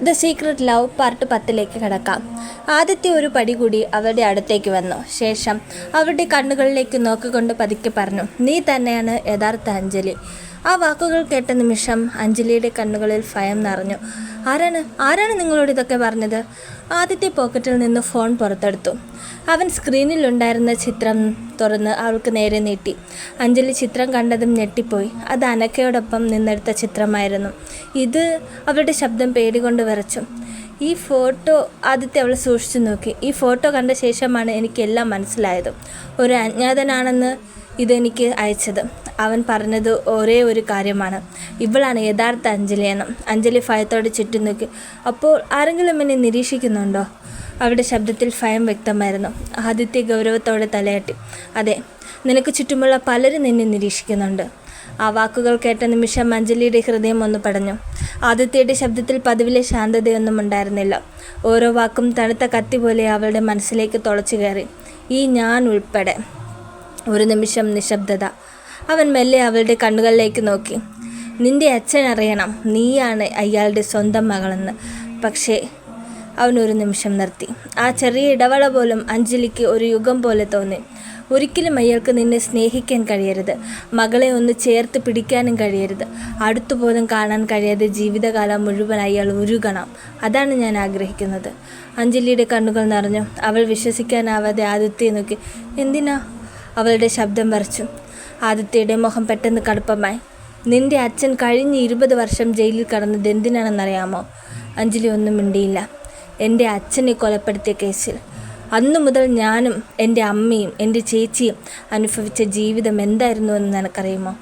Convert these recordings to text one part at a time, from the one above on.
The secret love part 10 കടക്കാം. ആദ്യത്തെ ഒരു പടി കൂടി അവരുടെ അടുത്തേക്ക് വന്നു. ശേഷം അവരുടെ കണ്ണുകളിലേക്ക് നോക്കിക്കൊണ്ട് പതുക്കെ പറഞ്ഞു, നീ തന്നെയാണ് യഥാർത്ഥ അഞ്ജലി. ആ വാക്കുകൾ കേട്ട നിമിഷം അഞ്ജലിയുടെ കണ്ണുകളിൽ ഭയം നിറഞ്ഞു. ആരാണ് നിങ്ങളോട് ഇതൊക്കെ പറഞ്ഞത്? ആദ്യത്തെ പോക്കറ്റിൽ നിന്ന് ഫോൺ പുറത്തെടുത്തു. അവൻ സ്ക്രീനിലുണ്ടായിരുന്ന ചിത്രം തുറന്ന് അവൾക്ക് നേരെ നീട്ടി. അഞ്ജലി ചിത്രം കണ്ടതും ഞെട്ടിപ്പോയി. അത് അനക്കയോടൊപ്പം നിന്നെടുത്ത ചിത്രമായിരുന്നു. ഇത് അവളുടെ ശബ്ദം പേടികൊണ്ട് വിറച്ചു. ഈ ഫോട്ടോ ആദ്യത്തെ അവൾ സൂക്ഷിച്ചു നോക്കി. ഈ ഫോട്ടോ കണ്ട ശേഷമാണ് എനിക്കെല്ലാം മനസ്സിലായത്. ഒരു അജ്ഞാതനാണെന്ന് ഇതെനിക്ക് അയച്ചത്. അവൻ പറഞ്ഞത് ഒരേ ഒരു കാര്യമാണ്, ഇവളാണ് യഥാർത്ഥ അഞ്ജലിയെന്ന്. അഞ്ജലി ഭയത്തോടെ ചുറ്റും നോക്കി. അപ്പോൾ ആരെങ്കിലും എന്നെ നിരീക്ഷിക്കുന്നുണ്ടോ? അവരുടെ ശബ്ദത്തിൽ ഭയം വ്യക്തമായിരുന്നു. ആദിത്യ ഗൗരവത്തോടെ തലയാട്ടി. അതെ, നിനക്ക് ചുറ്റുമുള്ള പലരും നിന്നെ നിരീക്ഷിക്കുന്നുണ്ട്. ആ വാക്കുകൾ കേട്ട നിമിഷം അഞ്ജലിയുടെ ഹൃദയം ഒന്ന് പടഞ്ഞു. ആദിത്യയുടെ ശബ്ദത്തിൽ പതിവിലെ ശാന്തതയൊന്നും ഉണ്ടായിരുന്നില്ല. ഓരോ വാക്കും തണുത്ത കത്തി പോലെ അവളുടെ മനസ്സിലേക്ക് തുളച്ചു കയറി. ഈ ഞാൻ ഉൾപ്പെടെ. ഒരു നിമിഷം നിശബ്ദത. അവൻ മെല്ലെ അവളുടെ കണ്ണുകളിലേക്ക് നോക്കി. നിന്റെ അച്ഛൻ അറിയണം നീയാണ് അയാളുടെ സ്വന്തം മകളെന്ന്. പക്ഷേ അവനൊരു നിമിഷം നിർത്തി. ആ ചെറിയ ഇടവേള പോലും അഞ്ജലിക്ക് ഒരു യുഗം പോലെ തോന്നി. ഒരിക്കലും അയാൾക്ക് നിന്നെ സ്നേഹിക്കാൻ കഴിയരുത്, മകളെ ഒന്ന് ചേർത്ത് പിടിക്കാനും കഴിയരുത്, അടുത്തുപോലും കാണാൻ കഴിയാതെ ജീവിതകാലം മുഴുവൻ അയാൾ ഉരുകണം. അതാണ് ഞാൻ ആഗ്രഹിക്കുന്നത്. അഞ്ജലിയുടെ കണ്ണുകൾ നിറഞ്ഞു. അവൾ വിശ്വസിക്കാനാവാതെ ആദിത്യയെ നോക്കി. എന്തിനാ? അവളുടെ ശബ്ദം വരച്ചു. ആദിത്യയുടെ മുഖം പെട്ടെന്ന് കടുപ്പമായി. നിന്റെ അച്ഛൻ കഴിഞ്ഞ 20 വർഷം ജയിലിൽ കടന്നത് എന്തിനാണെന്നറിയാമോ? അഞ്ജലി ഒന്നും മിണ്ടിയില്ല. എൻ്റെ അച്ഛനെ കൊലപ്പെടുത്തിയ കേസിൽ. അന്നു മുതൽ ഞാനും എൻ്റെ അമ്മയും എൻ്റെ ചേച്ചിയും അനുഭവിച്ച ജീവിതം എന്തായിരുന്നുവെന്ന് നിനക്കറിയുമോ?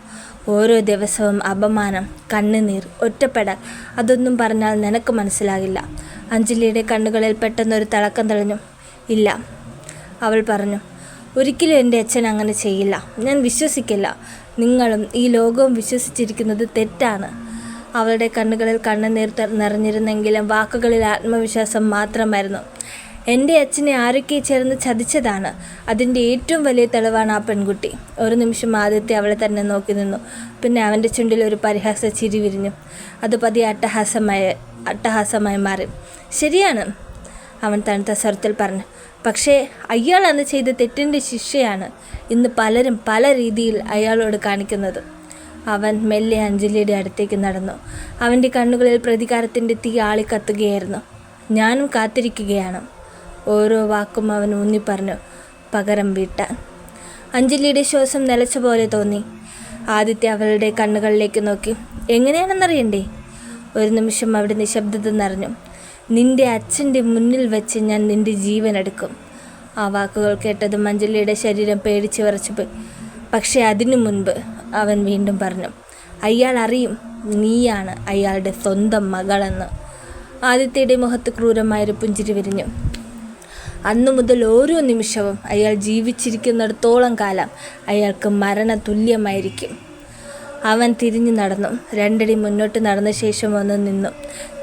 ഓരോ ദിവസവും അപമാനം, കണ്ണുനീർ, ഒറ്റപ്പെടൽ. അതൊന്നും പറഞ്ഞാൽ നിനക്ക് മനസ്സിലാകില്ല. അഞ്ജലിയുടെ കണ്ണുകളിൽ പെട്ടെന്നൊരു തിളക്കം തെളിഞ്ഞു. ഇല്ല, അവൾ പറഞ്ഞു. ഒരിക്കലും എൻ്റെ അച്ഛൻ അങ്ങനെ ചെയ്യില്ല. ഞാൻ വിശ്വസിക്കില്ല. നിങ്ങളും ഈ ലോകവും വിശ്വസിച്ചിരിക്കുന്നത് തെറ്റാണ്. അവളുടെ കണ്ണുകളിൽ കണ്ണുനീർ നിറഞ്ഞിരുന്നെങ്കിലും വാക്കുകളിൽ ആത്മവിശ്വാസം മാത്രമായിരുന്നു. എൻ്റെ അച്ഛനെ ആരൊക്കെ ചേർന്ന് ചതിച്ചതാണ്. അതിൻ്റെ ഏറ്റവും വലിയ തെളിവാണ് ആ പെൺകുട്ടി. ഒരു നിമിഷം ആദ്യത്തെ അവളെ തന്നെ നോക്കി നിന്നു. പിന്നെ അവൻ്റെ ചുണ്ടിൽ ഒരു പരിഹാസ ചിരി വിരിഞ്ഞു. അത് പതിയെ അട്ടഹാസമായി മാറി. ശരിയാണ്, അവൻ തണുത്ത സ്വരത്തിൽ പറഞ്ഞു. പക്ഷേ അയാൾ അന്ന് ചെയ്ത തെറ്റിൻ്റെ ശിക്ഷയാണ് ഇന്ന് പലരും പല രീതിയിൽ അയാളോട് കാണിക്കുന്നത്. അവൻ മെല്ലെ അഞ്ജലിയുടെ അടുത്തേക്ക് നടന്നു. അവൻ്റെ കണ്ണുകളിൽ പ്രതികാരത്തിൻ്റെ തീ ആളിക്കത്തുകയായിരുന്നു. ഞാനും കാത്തിരിക്കുകയാണ്. ഓരോ വാക്കും അവൻ ഊന്നി പറഞ്ഞു. പകരം വീട്ടാൻ. അഞ്ജലിയുടെ ശ്വാസം നിലച്ച പോലെ തോന്നി. ആദിത്യ അവളുടെ കണ്ണുകളിലേക്ക് നോക്കി. എങ്ങനെയാണെന്നറിയണ്ടേ? ഒരു നിമിഷം അവിടെ നിശബ്ദത നിറഞ്ഞു. നിന്റെ അച്ഛൻ്റെ മുന്നിൽ വെച്ച് ഞാൻ നിന്റെ ജീവൻ എടുക്കും. ആ വാക്കുകൾ കേട്ടതും അഞ്ജലിയുടെ ശരീരം പേടിച്ച് വിറച്ചുപോയി. പക്ഷേ അതിനു മുൻപ് അവൻ വീണ്ടും പറഞ്ഞു, അയാൾ അറിയും നീയാണ് അയാളുടെ സ്വന്തം മകളെന്ന്. ആദിത്യയുടെ മുഖത്ത് ക്രൂരമായൊരു പുഞ്ചിരി വിരിഞ്ഞു. അന്നു മുതൽ ഓരോ നിമിഷവും അയാൾ ജീവിച്ചിരിക്കുന്നിടത്തോളം കാലം അയാൾക്ക് മരണതുല്യമായിരിക്കും. അവൻ തിരിഞ്ഞു നടന്നു. 2 അടി മുന്നോട്ട് നടന്ന ശേഷം ഒന്ന് നിന്നു.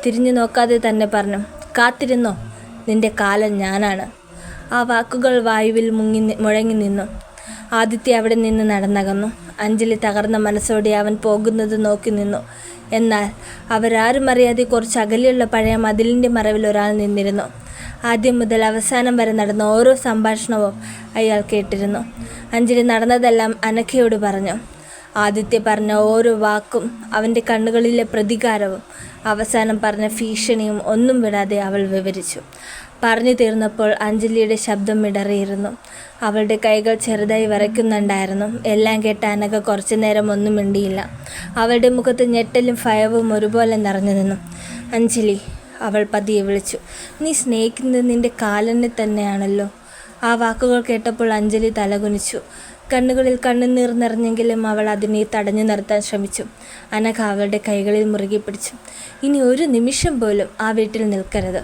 തിരിഞ്ഞു നോക്കാതെ തന്നെ പറഞ്ഞു, കാത്തിരുന്നോ, നിന്റെ കാലം ഞാനാണ്. ആ വാക്കുകൾ വായുവിൽ മുഴങ്ങി നിന്നു. ആദിത്യ അവിടെ നിന്ന് നടന്നകന്നു. അഞ്ജലി തകർന്ന മനസ്സോടെ അവൻ പോകുന്നത് നോക്കി നിന്നു. എന്നാൽ അവരാരും അറിയാതെ കുറച്ച് അകലെയുള്ള പഴയ മതിലിൻ്റെ മറവിൽ ഒരാൾ നിന്നിരുന്നു. ആദ്യം മുതൽ അവസാനം വരെ നടന്ന ഓരോ സംഭാഷണവും അയാൾ കേട്ടിരുന്നു. അഞ്ജലി നടന്നതെല്ലാം അനക്കയോട് പറഞ്ഞു. ആദിത്യ പറഞ്ഞ ഓരോ വാക്കും, അവൻ്റെ കണ്ണുകളിലെ പ്രതികാരവും, അവസാനം പറഞ്ഞ ഭീഷണിയും ഒന്നും വിടാതെ അവൾ വിവരിച്ചു. പറഞ്ഞു തീർന്നപ്പോൾ അഞ്ജലിയുടെ ശബ്ദം ഇടറിയിരുന്നു. അവളുടെ കൈകൾ ചെറുതായി വിറയ്ക്കുന്നുണ്ടായിരുന്നു. എല്ലാം കേട്ട അനക കുറച്ചു നേരം ഒന്നും മിണ്ടിയില്ല. അവളുടെ മുഖത്ത് ഞെട്ടലും ഭയവും ഒരുപോലെ നിറഞ്ഞു നിന്നു. അഞ്ജലി, അവൾ പതിയെ വിളിച്ചു. നീ സ്നേഹിക്കുന്നത് നിന്റെ കാലനെ തന്നെയാണല്ലോ. ആ വാക്കുകൾ കേട്ടപ്പോൾ അഞ്ജലി തലകുനിച്ചു. കണ്ണുകളിൽ കണ്ണുനീർ നിറഞ്ഞെങ്കിലും അവൾ അതിനെ തടഞ്ഞു നിർത്താൻ ശ്രമിച്ചു. അനഘ അവളുടെ കൈകളിൽ മുറുകെ പിടിച്ചു. ഇനി ഒരു നിമിഷം പോലും ആ വീട്ടിൽ നിൽക്കരുത്.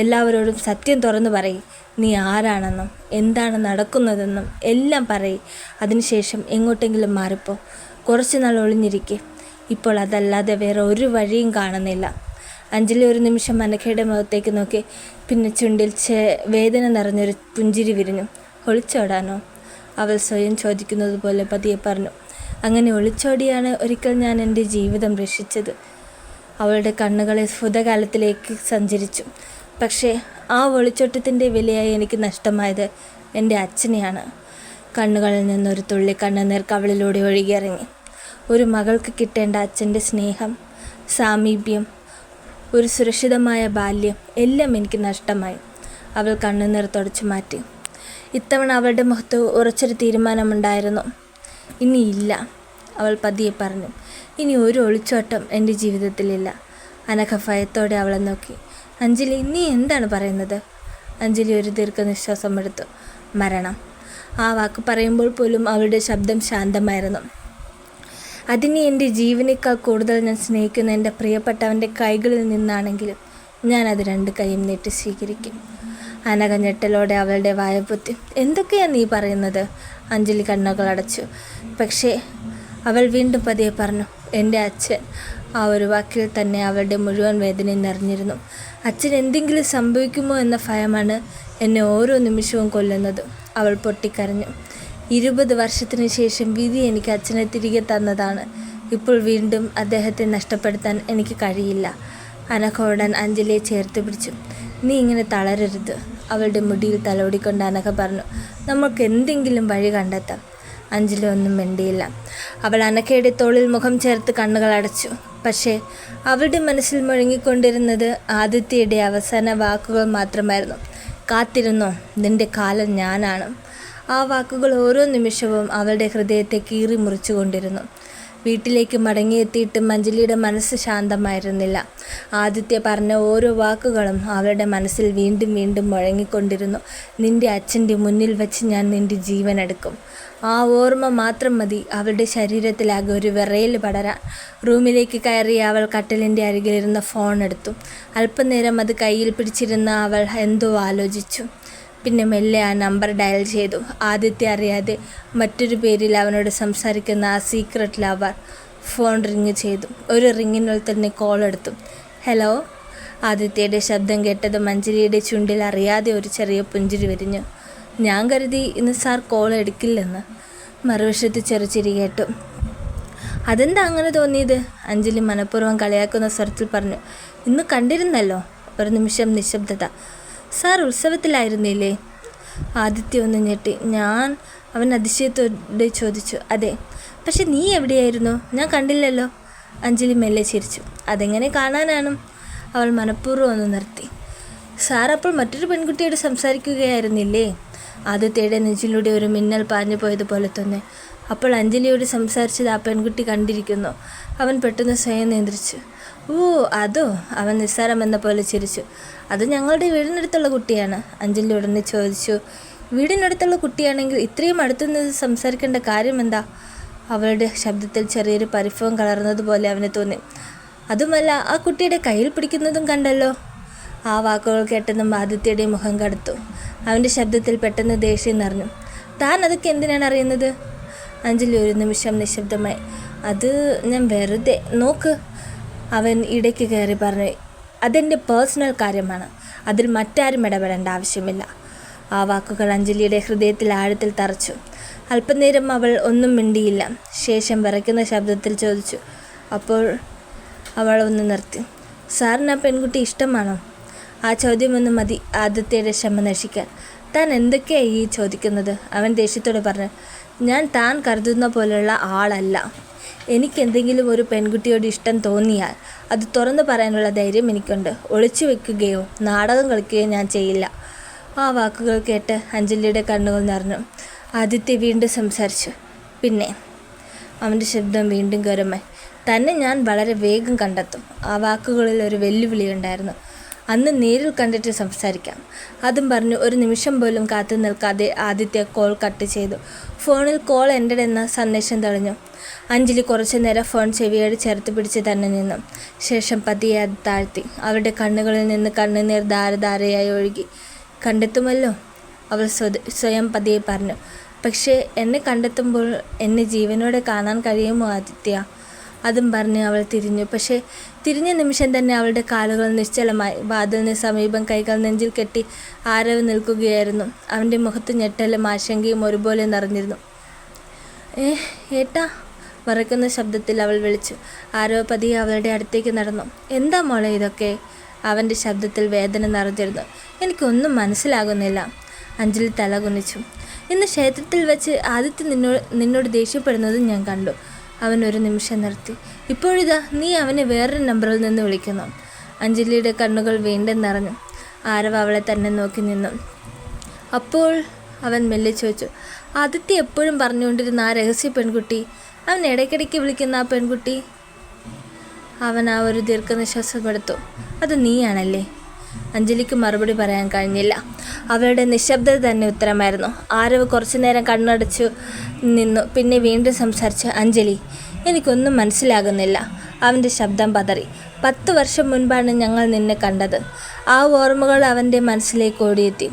എല്ലാവരോടും സത്യം തുറന്നു പറയും. നീ ആരാണെന്നും എന്താണ് നടക്കുന്നതെന്നും എല്ലാം പറയും. അതിനുശേഷം എങ്ങോട്ടെങ്കിലും മാറിപ്പോ. കുറച്ചു നാൾ ഒളിഞ്ഞിരിക്കെ. ഇപ്പോൾ അതല്ലാതെ വേറെ ഒരു വഴിയും കാണുന്നില്ല. അഞ്ജലി ഒരു നിമിഷം അനഘയുടെ മുഖത്തേക്ക് നോക്കി. പിന്നെ ചുണ്ടിൽ വേദന നിറഞ്ഞൊരു പുഞ്ചിരി വിരിഞ്ഞു. ഒളിച്ചോടാനോ? അവൾ സ്വയം ചോദിക്കുന്നത് പോലെ പതിയെ പറഞ്ഞു. അങ്ങനെ ഒളിച്ചോടിയാണ് ഒരിക്കൽ ഞാൻ എൻ്റെ ജീവിതം രക്ഷിച്ചത്. അവളുടെ കണ്ണുകളെ ഭൂതകാലത്തിലേക്ക് സഞ്ചരിച്ചു. പക്ഷേ ആ ഒളിച്ചോട്ടത്തിൻ്റെ വിലയായി എനിക്ക് നഷ്ടമായത് എൻ്റെ അച്ഛനെയാണ്. കണ്ണുകളിൽ നിന്നൊരു തുള്ളി കണ്ണുനീർ കവിളിലൂടെ ഒഴുകിയിറങ്ങി. ഒരു മകൾക്ക് കിട്ടേണ്ട അച്ഛൻ്റെ സ്നേഹം, സാമീപ്യം, ഒരു സുരക്ഷിതമായ ബാല്യം എല്ലാം എനിക്ക് നഷ്ടമായി. അവൾ കണ്ണുനീർ തുടച്ചു മാറ്റി. ഇത്തവണ അവളുടെ മുഖത്ത് ഉറച്ചൊരു തീരുമാനമുണ്ടായിരുന്നു. ഇനിയില്ല, അവൾ പതിയെ പറഞ്ഞു. ഇനി ഒരു ഒളിച്ചോട്ടം എൻ്റെ ജീവിതത്തിലില്ല. അനഘ ഭയത്തോടെ അവളെ നോക്കി. അഞ്ജലി, നീ എന്താണ് പറയുന്നത്? അഞ്ജലി ഒരു ദീർഘനിശ്വാസം എടുത്തു. മരണം. ആ വാക്ക് പറയുമ്പോൾ പോലും അവളുടെ ശബ്ദം ശാന്തമായിരുന്നു. അതിനെ എൻ്റെ ജീവനേക്കാൾ കൂടുതൽ ഞാൻ സ്നേഹിക്കുന്ന എൻ്റെ പ്രിയപ്പെട്ടവൻ്റെ കൈകളിൽ നിന്നാണെങ്കിലും ഞാനത് 2 കൈയും നീട്ടി സ്വീകരിക്കും. അനഘ ഞെട്ടലോടെ അവളുടെ വായ പൊത്തി. എന്തൊക്കെയാണ് നീ പറയുന്നത്? അഞ്ജലി കണ്ണുകൾ അടച്ചു. പക്ഷേ അവൾ വീണ്ടും പതിയെ പറഞ്ഞു, എൻ്റെ അച്ഛൻ. ആ ഒരു വാക്കിൽ തന്നെ അവളുടെ മുഴുവൻ വേദനയും നിറഞ്ഞിരുന്നു. അച്ഛൻ എന്തെങ്കിലും സംഭവിക്കുമോ എന്ന ഭയമാണ് എന്നെ ഓരോ നിമിഷവും കൊല്ലുന്നത്. അവൾ പൊട്ടിക്കരഞ്ഞു. 20 വർഷത്തിന് ശേഷം വിധി എനിക്ക് അച്ഛനെ തിരികെ തന്നതാണ്. ഇപ്പോൾ വീണ്ടും അദ്ദേഹത്തെ നഷ്ടപ്പെടുത്താൻ എനിക്ക് കഴിയില്ല. അനഘ ഉടൻ അഞ്ജലിയെ ചേർത്ത് പിടിച്ചു. നീ ഇങ്ങനെ തളരരുത്. അവളുടെ മുടിയിൽ തലോടിക്കൊണ്ട് അനഘ പറഞ്ഞു. നമുക്ക് എന്തെങ്കിലും വഴി കണ്ടെത്താം. അഞ്ജലി ഒന്നും മിണ്ടിയില്ല. അവൾ അനഘയുടെ തോളിൽ മുഖം ചേർത്ത് കണ്ണുകൾ അടച്ചു. പക്ഷേ അവളുടെ മനസ്സിൽ മുഴങ്ങിക്കൊണ്ടിരുന്നത് ആദിത്യയുടെ അവസാന വാക്കുകൾ മാത്രമായിരുന്നു. കാത്തിരുന്നോ, നിന്റെ കാലം ഞാനാണ്. ആ വാക്കുകൾ ഓരോ നിമിഷവും അവളുടെ ഹൃദയത്തെ കീറി മുറിച്ചുകൊണ്ടിരുന്നു. വീട്ടിലേക്ക് മടങ്ങിയെത്തിയിട്ടും അഞ്ജലിയുടെ മനസ്സ് ശാന്തമായിരുന്നില്ല. ആദിത്യ പറഞ്ഞ ഓരോ വാക്കുകളും അവളുടെ മനസ്സിൽ വീണ്ടും വീണ്ടും മുഴങ്ങിക്കൊണ്ടിരുന്നു. നിന്റെ അച്ഛൻ്റെ മുന്നിൽ വെച്ച് ഞാൻ നിന്റെ ജീവൻ എടുക്കും. ആ ഓർമ്മ മാത്രം മതി അവളുടെ ശരീരത്തിലാകെ ഒരു വിറയൽ പടരാൻ. റൂമിലേക്ക് കയറി അവൾ കട്ടിലിൻ്റെ അരികിലിരുന്ന ഫോൺ എടുത്തു. അല്പനേരം അത് കയ്യിൽ പിടിച്ചിരുന്ന അവൾ എന്തോ ആലോചിച്ചു. പിന്നെ മെല്ലെ ആ നമ്പർ ഡയൽ ചെയ്തു. ആദിത്യ അറിയാതെ മറ്റൊരു പേരിൽ അവനോട് സംസാരിക്കുന്ന ആ സീക്രട്ട് ലവർ. ഫോൺ റിങ് ചെയ്തു. ഒരു റിങ്ങിനുള്ളിൽ തന്നെ കോൾ എടുത്തു. ഹലോ. ആദിത്യയുടെ ശബ്ദം കേട്ടതും അഞ്ജലിയുടെ ചുണ്ടിൽ അറിയാതെ ഒരു ചെറിയ പുഞ്ചിരി വിരിഞ്ഞു. ഞാൻ കരുതി ഇന്ന് സാർ കോൾ എടുക്കില്ലെന്ന്. മറുവശത്ത് ചെറുചിരി കേട്ടു. അതെന്താ അങ്ങനെ തോന്നിയത്? അഞ്ജലി മനഃപൂർവ്വം കളിയാക്കുന്ന സ്വരത്തിൽ പറഞ്ഞു. ഇന്ന് കണ്ടിരുന്നല്ലോ. ഒരു നിമിഷം നിശബ്ദത. സാർ ഉത്സവത്തിലായിരുന്നില്ലേ? ആദിത്യ ഒന്ന് ഞെട്ടി. അവൻ അതിശയത്തോടെ ചോദിച്ചു. അതെ. പക്ഷെ നീ എവിടെയായിരുന്നു? ഞാൻ കണ്ടില്ലല്ലോ. അഞ്ജലി മെല്ലെ ചിരിച്ചു. അതെങ്ങനെ കാണാനാണ്? അവൾ മനഃപൂർവ്വം ഒന്ന് നിർത്തി. സാർ അപ്പോൾ മറ്റൊരു പെൺകുട്ടിയോട് സംസാരിക്കുകയായിരുന്നില്ലേ? ആദിത്യയുടെ നെഞ്ചിലൂടെ ഒരു മിന്നൽ പാഞ്ഞു പോയതുപോലെ തന്നെ. അപ്പോൾ അഞ്ജലിയോട് സംസാരിച്ചത് ആ പെൺകുട്ടി കണ്ടിരിക്കുന്നു. അവൻ പെട്ടെന്ന് സ്വയം നിയന്ത്രിച്ചു. ഓ അതോ? അവൻ നിസ്സാരമെന്ന പോലെ ചിരിച്ചു. അത് ഞങ്ങളുടെ വീടിനടുത്തുള്ള കുട്ടിയാണ്. അഞ്ജലി ഉടനെ ചോദിച്ചു. വീടിനടുത്തുള്ള കുട്ടിയാണെങ്കിൽ ഇത്രയും അടുത്തുനിന്ന് സംസാരിക്കേണ്ട കാര്യമെന്താ? അവളുടെ ശബ്ദത്തിൽ ചെറിയൊരു പരിഭവം കലർന്നതുപോലെ അവന് തോന്നി. അതുമല്ല, ആ കുട്ടിയുടെ കയ്യിൽ പിടിക്കുന്നതും കണ്ടല്ലോ. ആ വാക്കുകൾ കേട്ടതും ആദിത്യയുടെ മുഖം കടുത്തു. അവൻ്റെ ശബ്ദത്തിൽ പെട്ടെന്ന് ദേഷ്യം നിറഞ്ഞു. താൻ അതൊക്കെ എന്തിനാണ് അറിയുന്നത്? അഞ്ജലി ഒരു നിമിഷം നിശബ്ദമായി. അത് ഞാൻ വെറുതെ നോക്ക്, അവൻ ഇടയ്ക്ക് കയറി പറഞ്ഞു. അതെൻ്റെ പേഴ്സണൽ കാര്യമാണ്. അതിൽ മറ്റാരും ഇടപെടേണ്ട ആവശ്യമില്ല. ആ വാക്കുകൾ അഞ്ജലിയുടെ ഹൃദയത്തിൽ ആഴത്തിൽ തറച്ചു. അല്പനേരം അവൾ ഒന്നും മിണ്ടിയില്ല. ശേഷം വിറയ്ക്കുന്ന ശബ്ദത്തിൽ ചോദിച്ചു. അപ്പോൾ അവൾ ഒന്ന് നിർത്തി. സാറിന് ആ പെൺകുട്ടി ഇഷ്ടമാണോ? ആ ചോദ്യമൊന്ന് മതി ആദിത്യയുടെ ക്ഷമ നശിക്കാൻ. താൻ എന്തൊക്കെയാണ് ഈ ചോദിക്കുന്നത്? അവൻ ദേഷ്യത്തോടെ പറഞ്ഞു. ഞാൻ താൻ കരുതുന്ന പോലെയുള്ള ആളല്ല. എനിക്കെന്തെങ്കിലും ഒരു പെൺകുട്ടിയോട് ഇഷ്ടം തോന്നിയാൽ അത് തുറന്നു പറയാനുള്ള ധൈര്യം എനിക്കുണ്ട്. ഒളിച്ചു വെക്കുകയോ നാടകം കളിക്കുകയോ ഞാൻ ചെയ്യില്ല. ആ വാക്കുകൾ കേട്ട് അഞ്ജലിയുടെ കണ്ണുകൾ നിറഞ്ഞു. ആദിത്യ വീണ്ടും സംസാരിച്ചു. പിന്നെ അവൻ്റെ ശബ്ദം വീണ്ടും ഗൗരവമായി. തന്നെ ഞാൻ വളരെ വേഗം കണ്ടെത്തും. ആ വാക്കുകളിൽ ഒരു വെല്ലുവിളി ഉണ്ടായിരുന്നു. അന്ന് നേരിൽ കണ്ടിട്ട് സംസാരിക്കാം. അതും പറഞ്ഞു ഒരു നിമിഷം പോലും കാത്തു നിൽക്കാതെ ആദിത്യ കോൾ കട്ട് ചെയ്തു. ഫോണിൽ കോൾ എൻഡഡ് എന്ന സന്ദേശം തെളിഞ്ഞു. അഞ്ജലി കുറച്ചു നേരം ഫോൺ ചെവിയോട് ചേർത്ത് പിടിച്ച് തന്നെ നിന്നു. ശേഷം പതിയെ അത് താഴ്ത്തി. അവരുടെ കണ്ണുകളിൽ നിന്ന് കണ്ണുനീർ ധാരധാരയായി ഒഴുകി. കണ്ടെത്തുമല്ലോ, അവൾ സ്വയം പതിയെ പറഞ്ഞു. പക്ഷേ എന്നെ കണ്ടെത്തുമ്പോൾ എന്നെ ജീവനോടെ കാണാൻ കഴിയുമോ ആദിത്യ? അതും പറഞ്ഞ് അവൾ തിരിഞ്ഞു. പക്ഷേ തിരിഞ്ഞ നിമിഷം തന്നെ അവളുടെ കാലുകൾ നിശ്ചലമായി. വാതിലിന് സമീപം കൈകൾ നെഞ്ചിൽ കെട്ടി ആരവ് നിൽക്കുകയായിരുന്നു. അവൻ്റെ മുഖത്ത് ഞെട്ടലും ആശങ്കയും ഒരുപോലെ നിറഞ്ഞിരുന്നു. ഏട്ടാ, മറക്കുന്ന ശബ്ദത്തിൽ അവൾ വിളിച്ചു. ആരോ പതിയെ അവളുടെ അടുത്തേക്ക് നടന്നു. എന്താ മോളെ ഇതൊക്കെ? അവൻ്റെ ശബ്ദത്തിൽ വേദന നിറഞ്ഞിരുന്നു. എനിക്കൊന്നും മനസ്സിലാകുന്നില്ല. അഞ്ജലി തല കുനിച്ചു. ഇന്ന് ക്ഷേത്രത്തിൽ വെച്ച് ആദിത്യ നിന്നോട് ദേഷ്യപ്പെടുന്നത് ഞാൻ കണ്ടു. അവൻ ഒരു നിമിഷം നിർത്തി. ഇപ്പോഴിതാ നീ അവനെ വേറൊരു നമ്പറിൽ നിന്ന് വിളിക്കുന്നു. അഞ്ജലിയുടെ കണ്ണുകൾ വീണ്ടും നിറഞ്ഞു. ആരവ അവളെ തന്നെ നോക്കി നിന്നു. അപ്പോൾ അവൻ മെല്ലെ ചോദിച്ചു, ആദിത്യ എപ്പോഴും പറഞ്ഞുകൊണ്ടിരുന്ന ആ രഹസ്യ പെൺകുട്ടി, അവൻ ഇടയ്ക്കിടയ്ക്ക് വിളിക്കുന്ന ആ പെൺകുട്ടി? അവൻ ആ ഒരു ദീർഘനിശ്വാസം എടുത്തു. അത് നീയാണല്ലേ? അഞ്ജലിക്ക് മറുപടി പറയാൻ കഴിഞ്ഞില്ല. അവളുടെ നിശബ്ദത തന്നെ ഉത്തരമായിരുന്നു. ആരവ് കുറച്ചു നേരം കണ്ണടച്ചു നിന്നു. പിന്നെ വീണ്ടും സംസാരിച്ചു. അഞ്ജലി, എനിക്കൊന്നും മനസ്സിലാകുന്നില്ല. അവൻ്റെ ശബ്ദം പതറി. 10 വർഷം മുൻപാണ് ഞങ്ങൾ നിന്നെ കണ്ടത്. ആ ഓർമ്മകൾ അവൻ്റെ മനസ്സിലേക്ക് ഓടിയെത്തി.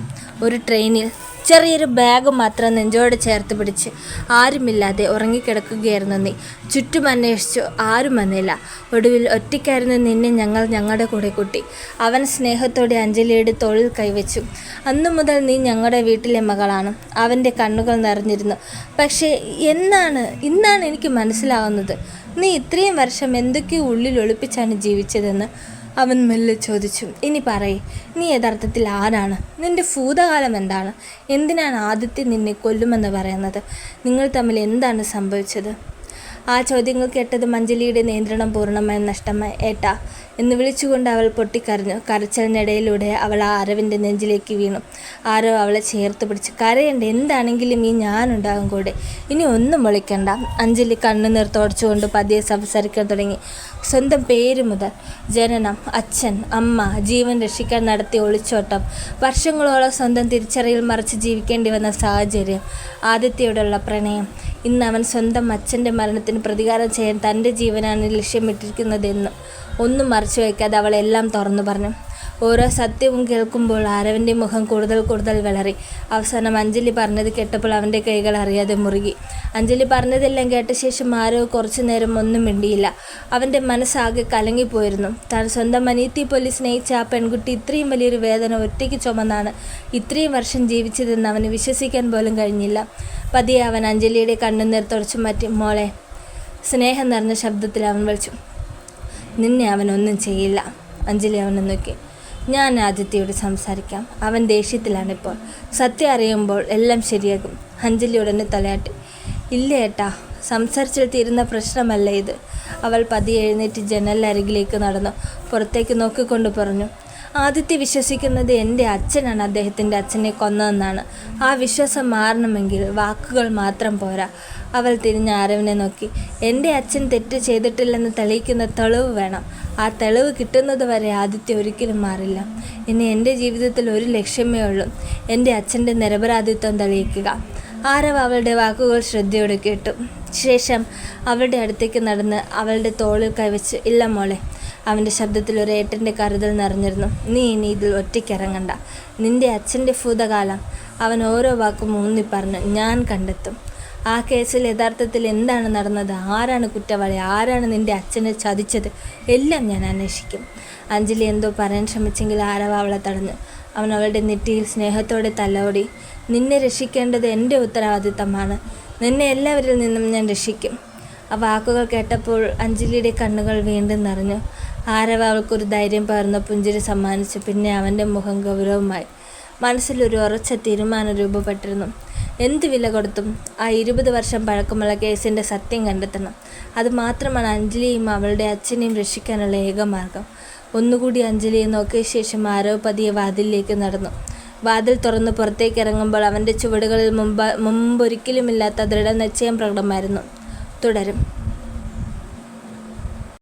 ഒരു ട്രെയിനിൽ ചെറിയൊരു ബാഗ് മാത്രം നെഞ്ചോട് ചേർത്ത് പിടിച്ച് ആരുമില്ലാതെ ഉറങ്ങിക്കിടക്കുകയായിരുന്നു നീ. ചുറ്റും അന്വേഷിച്ചു, ആരും വന്നില്ല. ഒടുവിൽ ഒറ്റയ്ക്കായിരുന്നു നിന്നെ ഞങ്ങൾ ഞങ്ങളുടെ കൂടെ കൂട്ടി. അവൻ സ്നേഹത്തോടെ അഞ്ജലിയുടെ തോളിൽ കൈവച്ചു. അന്നു മുതൽ നീ ഞങ്ങളുടെ വീട്ടിലെ മകളാണ്. അവൻ്റെ കണ്ണുകൾ നിറഞ്ഞിരുന്നു. പക്ഷേ ഇന്നാണ് എനിക്ക് മനസ്സിലാവുന്നത്, നീ ഇത്രയും വർഷം എന്തൊക്കെയോ ഉള്ളിൽ ഒളിപ്പിച്ചാണ് ജീവിച്ചതെന്ന്. അവൻ മെല്ലെ ചോദിച്ചു. ഇനി പറയേ, നീ യഥാർത്ഥത്തിൽ ആരാണ്? നിന്റെ ഭൂതകാലം എന്താണ്? എന്തിനാണ് ആദിത്യ നിന്നെ കൊല്ലുമെന്ന് പറയുന്നത്? നിങ്ങൾ തമ്മിൽ എന്താണ് സംഭവിച്ചത്? ആ ചോദ്യങ്ങൾ കേട്ടതും അഞ്ജലിയുടെ നിയന്ത്രണം പൂർണ്ണമായും നഷ്ടമായി. ഏട്ടാ എന്ന് വിളിച്ചുകൊണ്ട് അവൾ പൊട്ടിക്കരഞ്ഞു. കരച്ചിലിനിടയിലൂടെ അവൾ ആ ആരവിൻ്റെ നെഞ്ചിലേക്ക് വീണു. ആരവ് അവളെ ചേർത്ത് പിടിച്ച്. കരയണ്ട, എന്താണെങ്കിലും ഈ ഞാനുണ്ടാകും കൂടെ. ഇനി ഒന്നും വിളിക്കണ്ട. അഞ്ജലി കണ്ണുനീർ തുടച്ചുകൊണ്ട് പതിയെ സംസാരിക്കാൻ തുടങ്ങി. സ്വന്തം പേര് മുതൽ, ജനനം, അച്ഛൻ, അമ്മ, ജീവൻ രക്ഷിക്കാൻ നടത്തിയ ഒളിച്ചോട്ടം, വർഷങ്ങളോളം സ്വന്തം തിരിച്ചറിയിൽ മറിച്ച് ജീവിക്കേണ്ടി വന്ന സാഹചര്യം, ആദിത്യയോടുള്ള പ്രണയം, ഇന്ന് അവൻ സ്വന്തം അച്ഛൻ്റെ മരണത്തിന് പ്രതികാരം ചെയ്യാൻ തൻ്റെ ജീവനാണ് ലക്ഷ്യമിട്ടിരിക്കുന്നതെന്നും ഒന്നും മറച്ചു വയ്ക്കാതെ അവളെല്ലാം തുറന്നു പറഞ്ഞു. ഓരോ സത്യവും കേൾക്കുമ്പോൾ ആരവൻ്റെ മുഖം കൂടുതൽ വിളറി. അവസാനം അഞ്ജലി പറഞ്ഞത് കേട്ടപ്പോൾ അവൻ്റെ കൈകൾ അറിയാതെ മുറുകി. അഞ്ജലി പറഞ്ഞതെല്ലാം കേട്ട ശേഷം ആരവ് കുറച്ചു നേരം ഒന്നും മിണ്ടിയില്ല. അവൻ്റെ മനസ്സാകെ കലങ്ങിപ്പോയിരുന്നു. താൻ സ്വന്തം അനിയത്തി പോലെ സ്നേഹിച്ച ആ പെൺകുട്ടി ഇത്രയും വലിയൊരു വേദന ഒറ്റയ്ക്ക് ചുമന്നാണ് ഇത്രയും വർഷം ജീവിച്ചതെന്ന് അവന് വിശ്വസിക്കാൻ പോലും കഴിഞ്ഞില്ല. പതിയെ അവൻ അഞ്ജലിയുടെ കണ്ണുനീർ തുടച്ചു മാറ്റി. മോളെ, സ്നേഹം നിറഞ്ഞ ശബ്ദത്തിൽ അവൻ വിളിച്ചു. നിന്നെ അവനൊന്നും ചെയ്യില്ല. അഞ്ജലി അവനെ നോക്കി. ഞാൻ ആദിത്യയോട് സംസാരിക്കാം. അവൻ ദേഷ്യത്തിലാണിപ്പോൾ. സത്യം അറിയുമ്പോൾ എല്ലാം ശരിയാകും. അഞ്ജലി ഉടനെ തലയാട്ടി. ഇല്ല ഏട്ടാ, സംസാരിച്ചാൽ തീരുന്ന പ്രശ്നമല്ല ഇത്. അവൾ പതിയെ എഴുന്നേറ്റ് ജനലരികിലേക്ക് നടന്നു. പുറത്തേക്ക് നോക്കിക്കൊണ്ട് പറഞ്ഞു. ആദിത്യ വിശ്വസിക്കുന്നത് എൻ്റെ അച്ഛനാണ് അദ്ദേഹത്തിൻ്റെ അച്ഛനെ കൊന്നതെന്നാണ്. ആ വിശ്വാസം മാറണമെങ്കിൽ വാക്കുകൾ മാത്രം പോരാ. അവൾ തിരിഞ്ഞ് ആരവിനെ നോക്കി. എൻ്റെ അച്ഛൻ തെറ്റ് ചെയ്തിട്ടില്ലെന്ന് തെളിയിക്കുന്ന തെളിവ് വേണം. ആ തെളിവ് കിട്ടുന്നത് വരെ ആദിത്യ ഒരിക്കലും മാറില്ല. ഇനി എൻ്റെ ജീവിതത്തിൽ ഒരു ലക്ഷ്യമേ ഉള്ളൂ, എൻ്റെ അച്ഛൻ്റെ നിരപരാധിത്വം തെളിയിക്കുക. ആരവ് അവളുടെ വാക്കുകൾ ശ്രദ്ധയോടെ കേട്ടു. ശേഷം അവളുടെ അടുത്തേക്ക് നടന്ന് അവളുടെ തോളിൽ കൈവച്ച്. ഇല്ല മോളെ. അവൻ്റെ ശബ്ദത്തിൽ ഒരു ഏട്ടൻ്റെ കരുതൽ നിറഞ്ഞിരുന്നു. നീ ഇനി ഇതിൽ ഒറ്റയ്ക്കിറങ്ങണ്ട. നിൻ്റെ അച്ഛൻ്റെ ഭൂതകാലം, അവൻ ഓരോ വാക്കും ഊന്നി പറഞ്ഞു, ഞാൻ കണ്ടെത്തും. ആ കേസിൽ യഥാർത്ഥത്തിൽ എന്താണ് നടന്നത്, ആരാണ് കുറ്റവാളി, ആരാണ് നിൻ്റെ അച്ഛനെ ചതിച്ചത്, എല്ലാം ഞാൻ അന്വേഷിക്കും. അഞ്ജലി എന്തോ പറയാൻ ശ്രമിച്ചെങ്കിൽ ആരവ അവളെ തടഞ്ഞു. അവൻ അവളുടെ നെറ്റിയിൽ സ്നേഹത്തോടെ തലോടി. നിന്നെ രക്ഷിക്കേണ്ടത് എൻ്റെ ഉത്തരവാദിത്തമാണ്. നിന്നെ എല്ലാവരിൽ നിന്നും ഞാൻ രക്ഷിക്കും. ആ വാക്കുകൾ കേട്ടപ്പോൾ അഞ്ജലിയുടെ കണ്ണുകൾ വീണ്ടും നിറഞ്ഞു. ആരവ അവൾക്കൊരു ധൈര്യം പകർന്ന പുഞ്ചിരി സമ്മാനിച്ചു. പിന്നെ അവൻ്റെ മുഖം ഗൗരവമായി. മനസ്സിലൊരു ഉറച്ച തീരുമാനം രൂപപ്പെട്ടിരുന്നു. എന്ത് വില കൊടുത്തും ആ 20 വർഷം പഴക്കമുള്ള കേസിൻ്റെ സത്യം കണ്ടെത്തണം. അതുമാത്രമാണ് അഞ്ജലിയും അവളുടെ അച്ഛനെയും രക്ഷിക്കാനുള്ള ഏക മാർഗം. ഒന്നുകൂടി അഞ്ജലിയെ നോക്കിയ ശേഷം ആരവ് പതിയെ വാതിലിലേക്ക് നടന്നു. വാതിൽ തുറന്ന് പുറത്തേക്ക് ഇറങ്ങുമ്പോൾ അവൻ്റെ ചുവടുകളിൽ മുമ്പൊരിക്കലുമില്ലാത്ത ദൃഢനിശ്ചയം പ്രകടമായിരുന്നു. തുടരും.